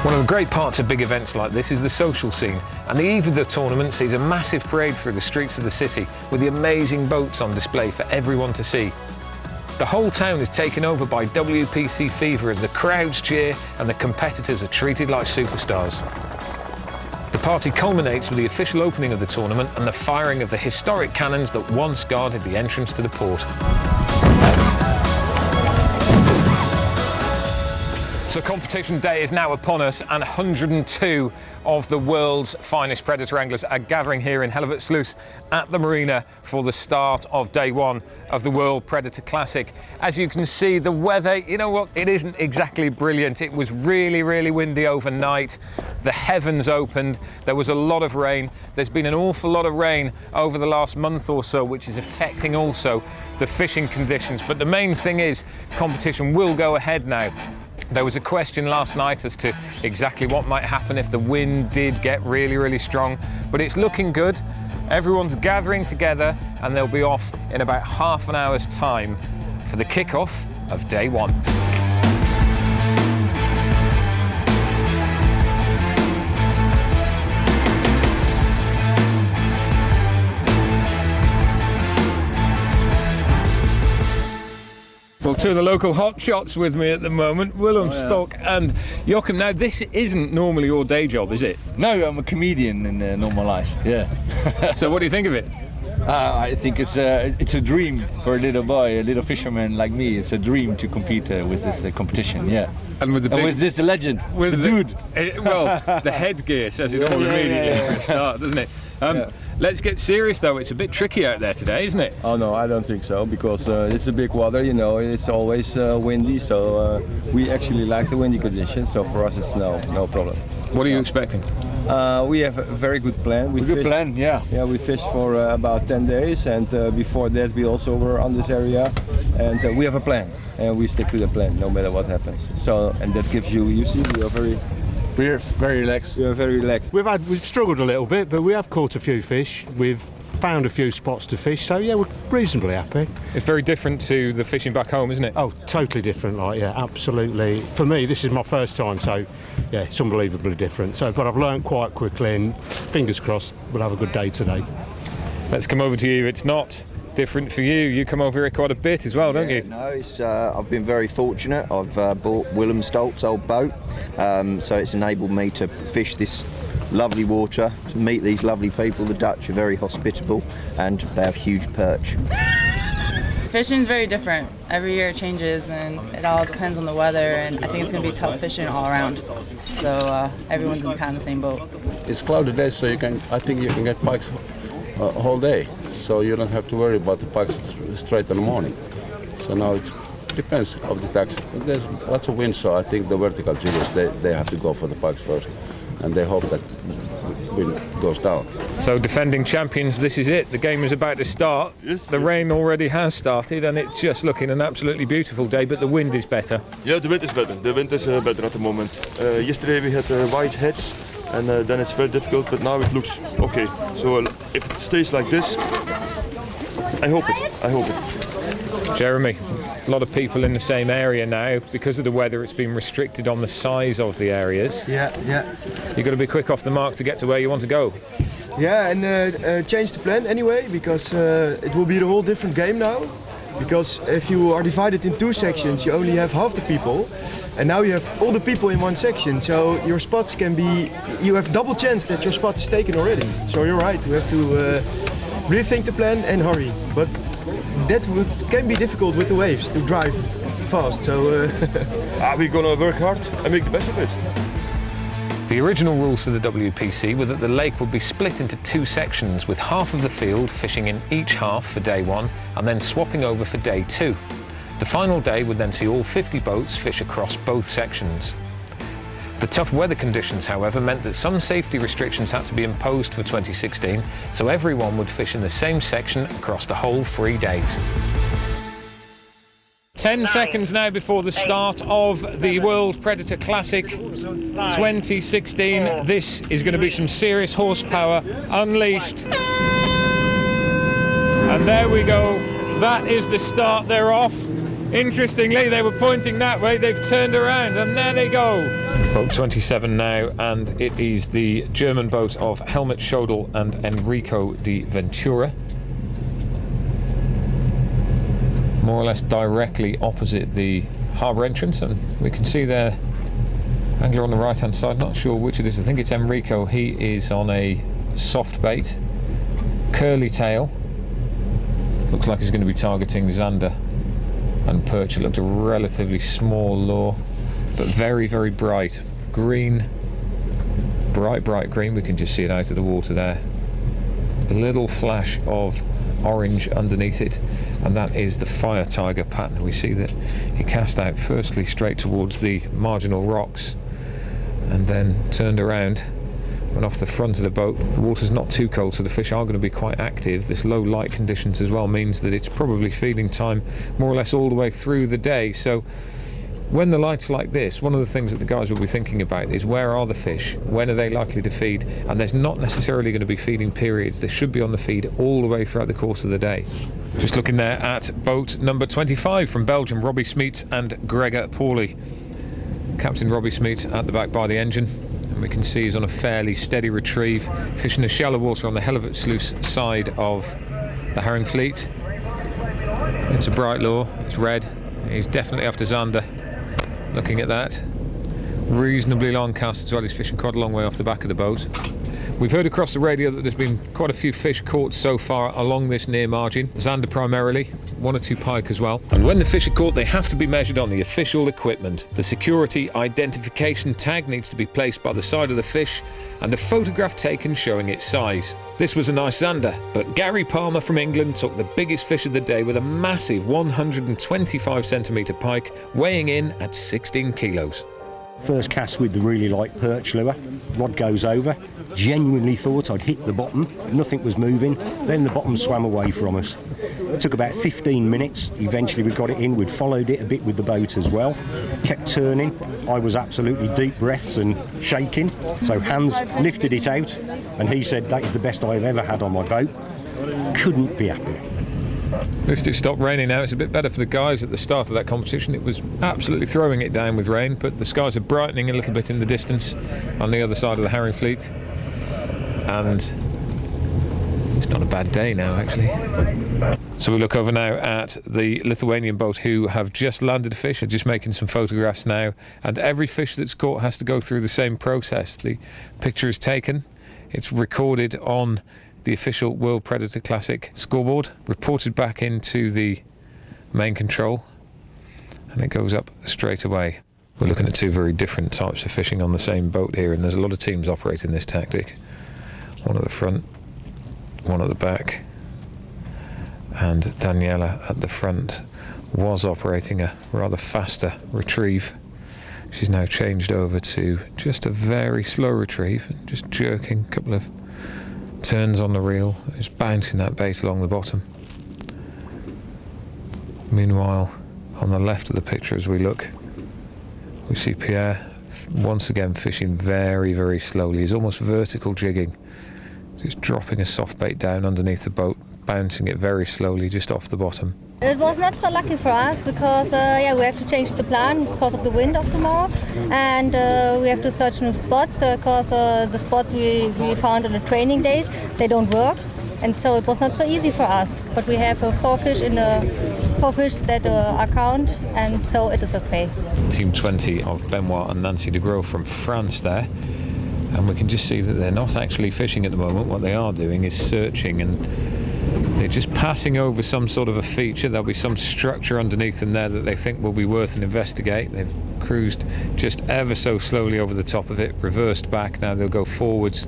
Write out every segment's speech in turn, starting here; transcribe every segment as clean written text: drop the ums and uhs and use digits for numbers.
One of the great parts of big events like this is the social scene, and the eve of the tournament sees a massive parade through the streets of the city with the amazing boats on display for everyone to see. The whole town is taken over by WPC fever as the crowds cheer and the competitors are treated like superstars. The party culminates with the official opening of the tournament and the firing of the historic cannons that once guarded the entrance to the port. So competition day is now upon us, and 102 of the world's finest predator anglers are gathering here in Hellevoetsluis at the marina for the start of day one of the World Predator Classic. As you can see, the weather, you know what, it isn't exactly brilliant. It was really, really windy overnight. The heavens opened. There was a lot of rain. There's been an awful lot of rain over the last month or so, which is affecting also the fishing conditions. But the main thing is, competition will go ahead now. There was a question last night as to exactly what might happen if the wind did get really, really strong, but it's looking good. Everyone's gathering together and they'll be off in about half an hour's time for the kickoff of day one. Well, two of the local hotshots with me at the moment, Willem Stock and Joachim. Now, this isn't normally your day job, is it? No, I'm a comedian in normal life, yeah. So what do you think of it? I think it's a dream for a little boy, a little fisherman like me. It's a dream to compete with this competition, yeah. And with this the legend, with the dude. Well, the headgear says it all immediately at the start, doesn't it? Let's get serious though, it's a bit tricky out there today, isn't it? Oh no, I don't think so, because it's a big water, you know, it's always windy, so we actually like the windy conditions, so for us it's no problem. What are you expecting? We have a very good plan. We fished for about 10 days, and before that we also were on this area, and we have a plan, and we stick to the plan no matter what happens. So, and that gives you see, We're very relaxed. We are very relaxed. We've struggled a little bit, but we have caught a few fish. We've found a few spots to fish, so yeah, we're reasonably happy. It's very different to the fishing back home, isn't it? Oh, totally different, absolutely. For me, this is my first time, so yeah, it's unbelievably different. So, but I've learned quite quickly, and fingers crossed, we'll have a good day today. Let's come over to you. It's not different for you. You come over here quite a bit as well, don't you? No, I've been very fortunate. I've bought Willem Stolt's old boat, so it's enabled me to fish this lovely water, to meet these lovely people. The Dutch are very hospitable and they have huge perch. Fishing is very different. Every year it changes and it all depends on the weather, and I think it's going to be tough fishing all around. So everyone's in kind of the same boat. It's cloudy days, so I think you can get pikes whole day. So you don't have to worry about the pikes straight in the morning. So now it depends of the tax. There's lots of wind, so I think the vertical jiggers, they have to go for the pikes first, and they hope that wind goes down. So defending champions, this is it. The game is about to start. Yes, the rain already has started, and it's just looking an absolutely beautiful day, but the wind is better. Yeah, the wind is better. The wind is better at the moment. Yesterday we had white heads, and then it's very difficult, but now it looks okay. So if it stays like this, I hope it. Jeremy, a lot of people in the same area now. Because of the weather, it's been restricted on the size of the areas. Yeah. You've got to be quick off the mark to get to where you want to go. Yeah, and change the plan anyway, because it will be a whole different game now. Because if you are divided in two sections, you only have half the people, and now you have all the people in one section. So your spots can be, you have double chance that your spot is taken already. So you're right, we have to rethink the plan and hurry. But that can be difficult with the waves to drive fast. So we're gonna work hard and make the best of it. The original rules for the WPC were that the lake would be split into two sections, with half of the field fishing in each half for day one and then swapping over for day two. The final day would then see all 50 boats fish across both sections. The tough weather conditions, however, meant that some safety restrictions had to be imposed for 2016, so everyone would fish in the same section across the whole 3 days. 10 seconds now before the start of the World Predator Classic 2016. This is going to be some serious horsepower unleashed. And there we go. That is the start. They're off. Interestingly, they were pointing that way, they've turned around and there they go. Boat 27 now, and it is the German boat of Helmut Schodel and Enrico di Ventura. More or less directly opposite the harbour entrance, and we can see their angler on the right hand side. Not sure which it is, I think it's Enrico. He is on a soft bait, curly tail. Looks like he's going to be targeting zander and perch. It looked a relatively small lure, but very, very bright green, bright green. We can just see it out of the water there. A little flash of orange underneath it, and that is the fire tiger pattern. We see that he cast out firstly straight towards the marginal rocks and then turned around, went off the front of the boat. The water's not too cold, so the fish are going to be quite active. This low light conditions as well means that it's probably feeding time more or less all the way through the day. So when the light's like this, one of the things that the guys will be thinking about is where are the fish, when are they likely to feed, and there's not necessarily going to be feeding periods. They should be on the feed all the way throughout the course of the day. Just looking there at boat number 25 from Belgium, Robbie Smeets and Gregor Pauly. Captain Robbie Smeets at the back by the engine, and we can see he's on a fairly steady retrieve, fishing the shallow water on the Hellevoetsluis side of the herring fleet. It's a bright lure, it's red, he's definitely after zander. Looking at that, reasonably long cast as well. He's fishing quite a long way off the back of the boat. We've heard across the radio that there's been quite a few fish caught so far along this near margin. Zander primarily, 1 or 2 pike as well. And when the fish are caught, they have to be measured on the official equipment. The security identification tag needs to be placed by the side of the fish and a photograph taken showing its size. This was a nice zander, but Gary Palmer from England took the biggest fish of the day with a massive 125 centimetre pike, weighing in at 16 kilos. First cast with the really light perch lure, rod goes over, genuinely thought I'd hit the bottom, nothing was moving, then the bottom swam away from us. It took about 15 minutes, eventually we got it in, we'd followed it a bit with the boat as well, kept turning, I was absolutely deep breaths and shaking, so Hans lifted it out and he said that is the best I've ever had on my boat. Couldn't be happier. At least it stopped raining now. It's a bit better for the guys at the start of that competition. It was absolutely throwing it down with rain, but the skies are brightening a little bit in the distance on the other side of the herring fleet, and it's not a bad day now actually. So we look over now at the Lithuanian boat who have just landed a fish, are just making some photographs now, and every fish that's caught has to go through the same process. The picture is taken, it's recorded on the official World Predator Classic scoreboard, reported back into the main control, and it goes up straight away. We're looking at 2 very different types of fishing on the same boat here, and there's a lot of teams operating this tactic. One at the front, one at the back, and Daniela at the front was operating a rather faster retrieve. She's now changed over to just a very slow retrieve, just jerking a couple of turns on the reel, just bouncing that bait along the bottom. Meanwhile, on the left of the picture as we look, we see Pierre once again fishing very, very slowly. He's almost vertical jigging, just dropping a soft bait down underneath the boat, bouncing it very slowly just off the bottom. It was not so lucky for us because we have to change the plan because of the wind of tomorrow, and we have to search new spots because the spots we found on the training days, they don't work, and so it was not so easy for us. But we have 4 fish that are count, and so it is okay. Team 20 of Benoit and Nancy de Gros from France there, and we can just see that they're not actually fishing at the moment. What they are doing is searching, and they're just passing over some sort of a feature. There'll be some structure underneath them there that they think will be worth an investigate. They've cruised just ever so slowly over the top of it, reversed back, now they'll go forwards.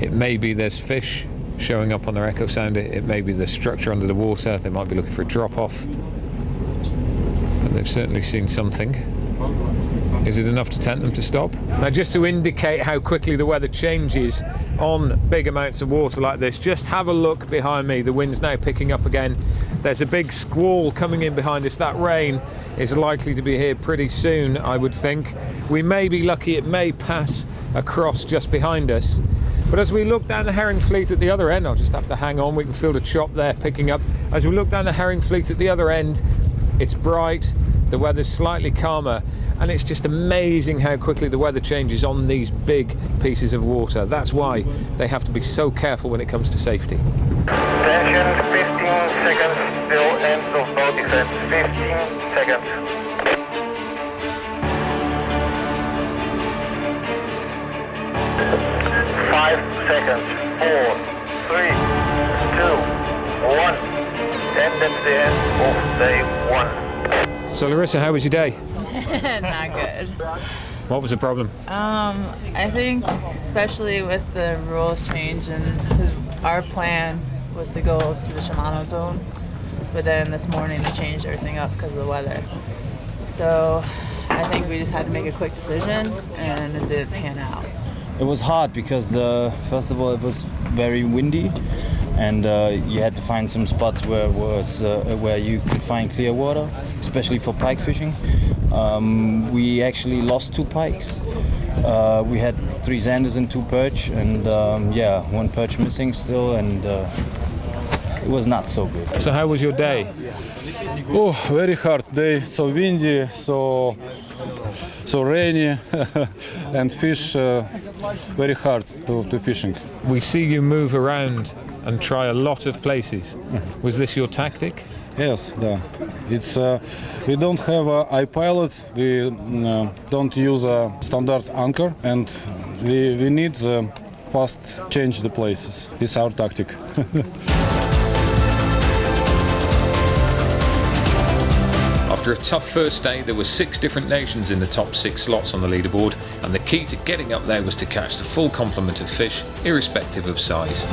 It may be there's fish showing up on their echo sounder, it may be the structure under the water, they might be looking for a drop off, but they've certainly seen something. Is it enough to tempt them to stop? Now, just to indicate how quickly the weather changes on big amounts of water like this, just have a look behind me. The wind's now picking up again. There's a big squall coming in behind us. That rain is likely to be here pretty soon, I would think. We may be lucky, it may pass across just behind us. But as we look down the herring fleet at the other end, I'll just have to hang on, we can feel the chop there picking up. As we look down the herring fleet at the other end, It's bright, the weather's slightly calmer, and it's just amazing how quickly the weather changes on these big pieces of water. That's why they have to be so careful when it comes to safety. Attention, 15 seconds till end of boat descent. 15 seconds. 5 seconds. 4, 3, 2, 1. And that's the end of day 1. So Larissa, how was your day? Not good. What was the problem? I think especially with the rules change, and because our plan was to go to the Shimano zone, but then this morning they changed everything up because of the weather. So I think we just had to make a quick decision, and it did pan out. It was hard because first of all it was very windy, and you had to find some spots where you could find clear water, especially for pike fishing. We actually lost 2 pikes. We had 3 Xanders and 2 perch, and 1 perch missing still, and it was not so good. So how was your day? Oh, very hard day. So windy, so rainy, and fish very hard to fishing. We see you move around and try a lot of places. Was this your tactic? Yes, да. It's we don't have a iPilot. We don't use a standard anchor, and we need fast change the places. It's our tactic. After a tough first day, there were 6 different nations in the top 6 slots on the leaderboard, and the key to getting up there was to catch the full complement of fish, irrespective of size.